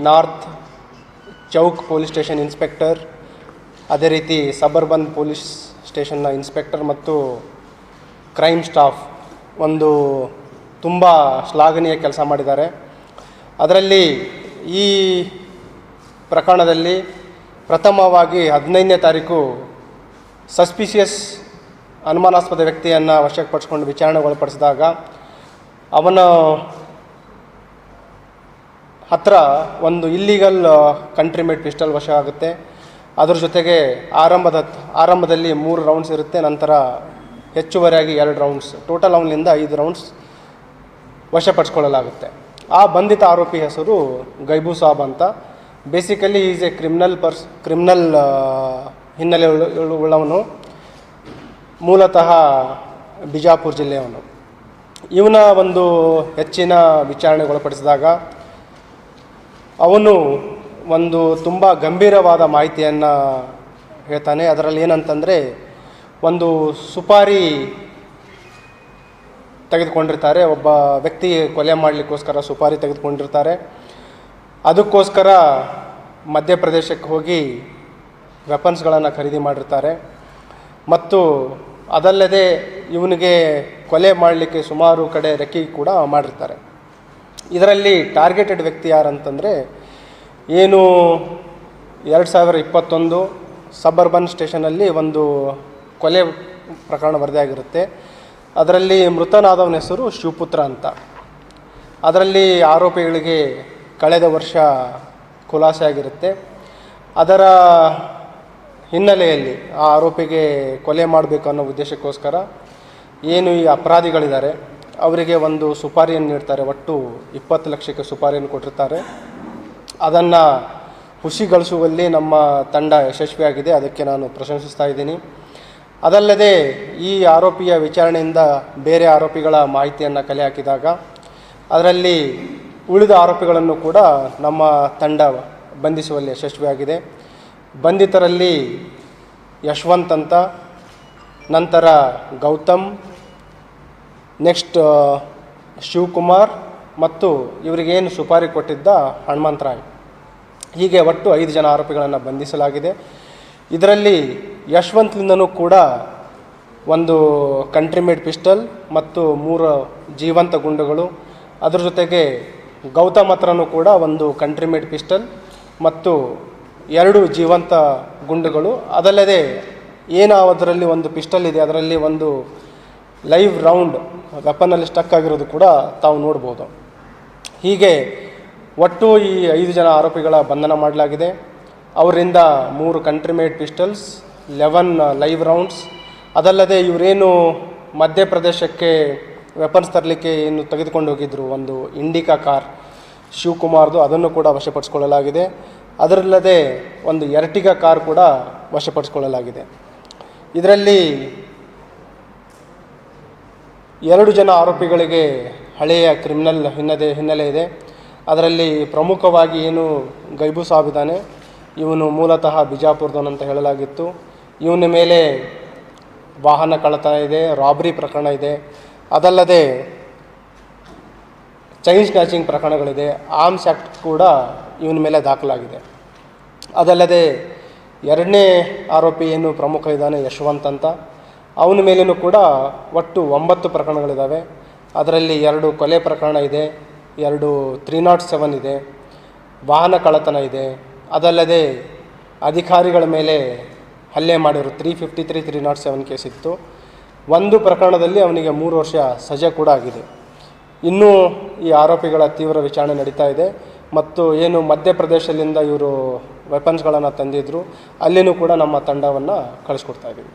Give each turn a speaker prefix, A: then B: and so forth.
A: North Chowk police station inspector, ಅದೇ ರೀತಿ suburban police ಸ್ಟೇಷನ್ನ inspector ಮತ್ತು ಕ್ರೈಮ್ ಸ್ಟಾಫ್ ಒಂದು ತುಂಬ ಶ್ಲಾಘನೀಯ ಕೆಲಸ ಮಾಡಿದ್ದಾರೆ. ಅದರಲ್ಲಿ ಈ ಪ್ರಕರಣದಲ್ಲಿ ಪ್ರಥಮವಾಗಿ 15ನೇ ತಾರೀಕು ಸಸ್ಪಿಷಿಯಸ್ ಅನುಮಾನಾಸ್ಪದ ವ್ಯಕ್ತಿಯನ್ನು ವಶಪಡಿಸಿಕೊಂಡು ವಿಚಾರಣೆಗೊಳಪಡಿಸಿದಾಗ ಅವನ ಹತ್ರ ಒಂದು ಇಲ್ಲೀಗಲ್ ಕಂಟ್ರಿ ಮೇಡ್ ಪಿಸ್ಟಲ್ ವಶ ಆಗುತ್ತೆ. ಅದ್ರ ಜೊತೆಗೆ ಆರಂಭದಲ್ಲಿ 3 ರೌಂಡ್ಸ್ ಇರುತ್ತೆ, ನಂತರ ಹೆಚ್ಚುವರಿಯಾಗಿ 2 ರೌಂಡ್ಸ್, ಟೋಟಲ್ ಅವನಿಂದ 5 ರೌಂಡ್ಸ್ ವಶಪಡಿಸ್ಕೊಳ್ಳಲಾಗುತ್ತೆ. ಆ ಬಂಧಿತ ಆರೋಪಿ ಹೆಸರು ಗೈಬು ಸಾಬ್ ಅಂತ. ಬೇಸಿಕಲಿ ಈಸ್ ಎ ಕ್ರಿಮಿನಲ್ ಹಿನ್ನೆಲೆ ಉಳ್ಳವನು, ಮೂಲತಃ ಬಿಜಾಪುರ ಜಿಲ್ಲೆಯವನು. ಇವನ ಒಂದು ಹೆಚ್ಚಿನ ವಿಚಾರಣೆಗೊಳಪಡಿಸಿದಾಗ ಅವನು ಒಂದು ತುಂಬ ಗಂಭೀರವಾದ ಮಾಹಿತಿಯನ್ನು ಹೇಳ್ತಾನೆ. ಅದರಲ್ಲಿ ಏನಂತಂದರೆ, ಒಂದು ಸುಪಾರಿ ತೆಗೆದುಕೊಂಡಿರ್ತಾರೆ, ಒಬ್ಬ ವ್ಯಕ್ತಿ ಕೊಲೆ ಮಾಡಲಿಕ್ಕೋಸ್ಕರ ಸುಪಾರಿ ತೆಗೆದುಕೊಂಡಿರ್ತಾರೆ. ಅದಕ್ಕೋಸ್ಕರ ಮಧ್ಯಪ್ರದೇಶಕ್ಕೆ ಹೋಗಿ ವೆಪನ್ಸ್ಗಳನ್ನು ಖರೀದಿ ಮಾಡಿರ್ತಾರೆ. ಮತ್ತು ಅದಲ್ಲದೆ ಇವನಿಗೆ ಕೊಲೆ ಮಾಡಲಿಕ್ಕೆ ಸುಮಾರು ಕಡೆ ರೆಕ್ಕಿ ಕೂಡ ಮಾಡಿರ್ತಾರೆ. ಇದರಲ್ಲಿ ಟಾರ್ಗೆಟೆಡ್ ವ್ಯಕ್ತಿ ಯಾರಂತಂದರೆ, ಏನು 2021 ಸಬರ್ಬನ್ ಸ್ಟೇಷನಲ್ಲಿ ಒಂದು ಕೊಲೆ ಪ್ರಕರಣ ವರದಿಯಾಗಿರುತ್ತೆ. ಅದರಲ್ಲಿ ಮೃತನಾದವನ ಹೆಸರು ಶಿವಪುತ್ರ ಅಂತ. ಅದರಲ್ಲಿ ಆರೋಪಿಗಳಿಗೆ ಕಳೆದ ವರ್ಷ ಖುಲಾಸೆ ಆಗಿರುತ್ತೆ. ಅದರ ಹಿನ್ನೆಲೆಯಲ್ಲಿ ಆ ಆರೋಪಿಗೆ ಕೊಲೆ ಮಾಡಬೇಕು ಅನ್ನೋ ಉದ್ದೇಶಕ್ಕೋಸ್ಕರ ಏನು ಈ ಅಪರಾಧಿಗಳಿದ್ದಾರೆ ಅವರಿಗೆ ಒಂದು ಸುಪಾರಿಯನ್ನು ನೀಡ್ತಾರೆ. ಒಟ್ಟು 20 ಲಕ್ಷಕ್ಕೆ ಸುಪಾರಿಯನ್ನು ಕೊಟ್ಟಿರ್ತಾರೆ. ಅದನ್ನು ಹುಸಿಗೊಳಿಸುವಲ್ಲಿ ನಮ್ಮ ತಂಡ ಯಶಸ್ವಿಯಾಗಿದೆ, ಅದಕ್ಕೆ ನಾನು ಪ್ರಶಂಸಿಸ್ತಾ ಇದ್ದೀನಿ. ಅದಲ್ಲದೆ ಈ ಆರೋಪಿಯ ವಿಚಾರಣೆಯಿಂದ ಬೇರೆ ಆರೋಪಿಗಳ ಮಾಹಿತಿಯನ್ನು ಕಲೆ ಹಾಕಿದಾಗ ಅದರಲ್ಲಿ ಉಳಿದ ಆರೋಪಿಗಳನ್ನು ಕೂಡ ನಮ್ಮ ತಂಡ ಬಂಧಿಸುವಲ್ಲಿ ಯಶಸ್ವಿಯಾಗಿದೆ. ಬಂಧಿತರಲ್ಲಿ ಯಶವಂತ್ ಅಂತ, ನಂತರ ಗೌತಮ್, ನೆಕ್ಸ್ಟ್ ಶಿವಕುಮಾರ್ ಮತ್ತು ಇವರಿಗೇನು ಸುಪಾರಿ ಕೊಟ್ಟಿದ್ದ ಹನುಮಂತರಾಯ್, ಹೀಗೆ ಒಟ್ಟು 5 ಜನ ಆರೋಪಿಗಳನ್ನು ಬಂಧಿಸಲಾಗಿದೆ. ಇದರಲ್ಲಿ ಯಶವಂತ್ಲಿಂದನೂ ಕೂಡ ಒಂದು ಕಂಟ್ರಿ ಮೇಡ್ ಪಿಸ್ಟಲ್ ಮತ್ತು 3 ಜೀವಂತ ಗುಂಡುಗಳು, ಅದರ ಜೊತೆಗೆ ಗೌತಮ್ ಹತ್ರನೂ ಕೂಡ ಒಂದು ಕಂಟ್ರಿ ಮೇಡ್ ಪಿಸ್ಟಲ್ ಮತ್ತು 2 ಜೀವಂತ ಗುಂಡುಗಳು. ಅದಲ್ಲದೆ ಏನು ಅದರಲ್ಲಿ ಒಂದು ಪಿಸ್ಟಲ್ ಇದೆ, ಅದರಲ್ಲಿ ಒಂದು ಲೈವ್ ರೌಂಡ್ ವೆಪನ್ನಲ್ಲಿ ಸ್ಟಕ್ ಆಗಿರೋದು ಕೂಡ ತಾವು ನೋಡ್ಬೋದು. ಹೀಗೆ ಒಟ್ಟು ಈ 5 ಜನ ಆರೋಪಿಗಳ ಬಂಧನ ಮಾಡಲಾಗಿದೆ. ಅವರಿಂದ 3 country made pistols, 11 live rounds, ಅದಲ್ಲದೆ ಇವರೇನು ಮಧ್ಯಪ್ರದೇಶಕ್ಕೆ ವೆಪನ್ಸ್ ತರಲಿಕ್ಕೆ ಏನು ತೆಗೆದುಕೊಂಡು ಹೋಗಿದ್ದರು, ಒಂದು ಇಂಡಿಕಾ ಕಾರ್ ಶಿವಕುಮಾರ್ದು, ಅದನ್ನು ಕೂಡ ವಶಪಡಿಸಿಕೊಳ್ಳಲಾಗಿದೆ. ಅದರಲ್ಲದೆ ಒಂದು ಎರ್ಟಿಗಾ ಕಾರ್ ಕೂಡ ವಶಪಡಿಸಿಕೊಳ್ಳಲಾಗಿದೆ. ಇದರಲ್ಲಿ 2 ಜನ ಆರೋಪಿಗಳಿಗೆ ಹಳೆಯ ಕ್ರಿಮಿನಲ್ ಹಿನ್ನೆಲೆ ಇದೆ. ಅದರಲ್ಲಿ ಪ್ರಮುಖವಾಗಿ ಏನು ಗೈಬು ಸಾಬ್ ಇದ್ದಾನೆ, ಇವನು ಮೂಲತಃ ಬಿಜಾಪುರದವನು ಅಂತ ಹೇಳಲಾಗಿತ್ತು. ಇವನ ಮೇಲೆ ವಾಹನ ಕಳ್ಳತನ ಇದೆ, ರಾಬರಿ ಪ್ರಕರಣ ಇದೆ, ಅದಲ್ಲದೆ ಚೈನ್ ಸ್ನ್ಯಾಚಿಂಗ್ ಪ್ರಕರಣಗಳಿದೆ, ಆರ್ಮ್ಸ್ ಆ್ಯಕ್ಟ್ ಕೂಡ ಇವನ ಮೇಲೆ ದಾಖಲಾಗಿದೆ. ಅದಲ್ಲದೆ 2ನೇ ಆರೋಪಿ ಏನು ಪ್ರಮುಖ ಇದ್ದಾನೆ ಯಶವಂತ್ ಅಂತ, ಅವನ ಮೇಲೂ ಕೂಡ ಒಟ್ಟು 9 ಪ್ರಕರಣಗಳಿದ್ದಾವೆ. ಅದರಲ್ಲಿ 2 ಕೊಲೆ ಪ್ರಕರಣ ಇದೆ, 2 307 ಇದೆ, ವಾಹನ ಕಳ್ಳತನ ಇದೆ, ಅದಲ್ಲದೆ ಅಧಿಕಾರಿಗಳ ಮೇಲೆ ಹಲ್ಲೆ ಮಾಡಿರೋ 353 307 ಕೇಸ್ ಇತ್ತು. ಒಂದು ಪ್ರಕರಣದಲ್ಲಿ ಅವನಿಗೆ 3 ವರ್ಷ ಸಜೆ ಕೂಡ ಆಗಿದೆ. ಇನ್ನೂ ಈ ಆರೋಪಿಗಳ ತೀವ್ರ ವಿಚಾರಣೆ ನಡೀತಾ ಇದೆ. ಮತ್ತು ಏನು ಮಧ್ಯಪ್ರದೇಶದಿಂದ ಇವರು ವೆಪನ್ಸ್ಗಳನ್ನು ತಂದಿದ್ದರು, ಅಲ್ಲಿನೂ ಕೂಡ ನಮ್ಮ ತಂಡವನ್ನು ಕಳಿಸ್ಕೊಡ್ತಾ ಇದ್ದೀವಿ.